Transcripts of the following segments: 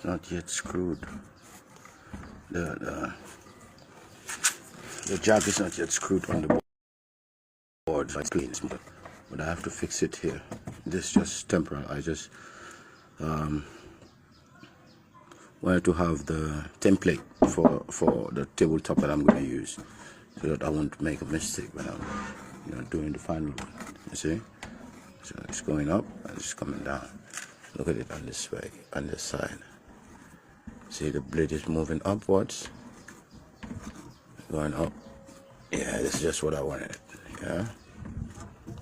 It's not yet screwed. The jack is not yet screwed on the board, so it's clean. But I have to fix it here. This is just temporary. I just wanted to have the template for the tabletop that I'm going to use, so that I won't make a mistake when I'm doing the final one. You see, so it's going up and it's coming down. Look at it on this way, on this side. See, the blade is moving upwards, going up. Yeah, this is just what I wanted. Yeah,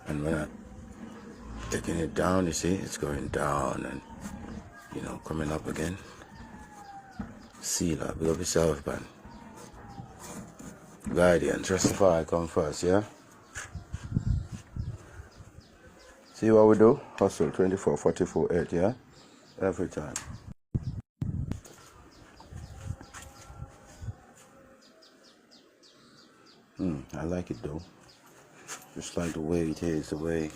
and when I'm taking it down, you see, it's going down and coming up again. Sealer, big up yourself, man. Guardian, Justify come first, yeah? See what we do? Hustle 24, 44, 8, yeah? Every time. I like it though. Just like the way it is, the way,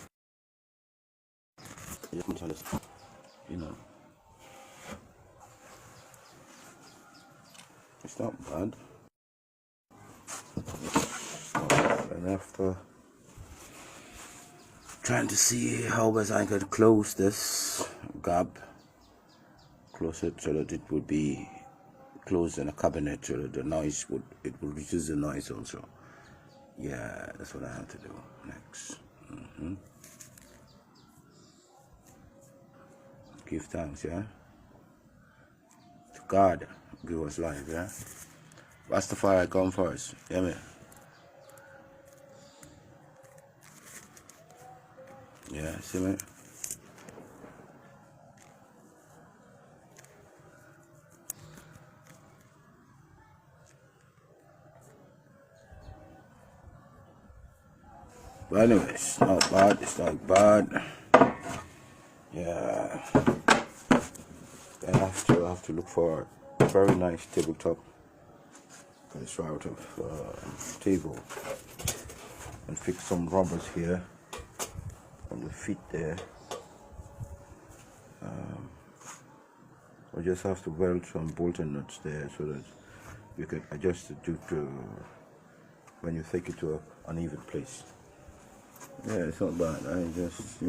it's not bad. And after trying to see how best I could close this gap, close it so that it would be closed in a cabinet, so that the noise would reduce the noise also. Yeah, that's what I have to do next. Give thanks, yeah, to God, give us life, yeah. Rastafari come first, yeah, man. Yeah, see me. But anyway, it's not bad, it's not bad. Yeah. I have to look for a very nice tabletop. Let's try out of table and fix some rubbers here on the feet there. We just have to weld some bolting nuts there so that you can adjust it to when you take it to an uneven place. Yeah, it's not bad. I just,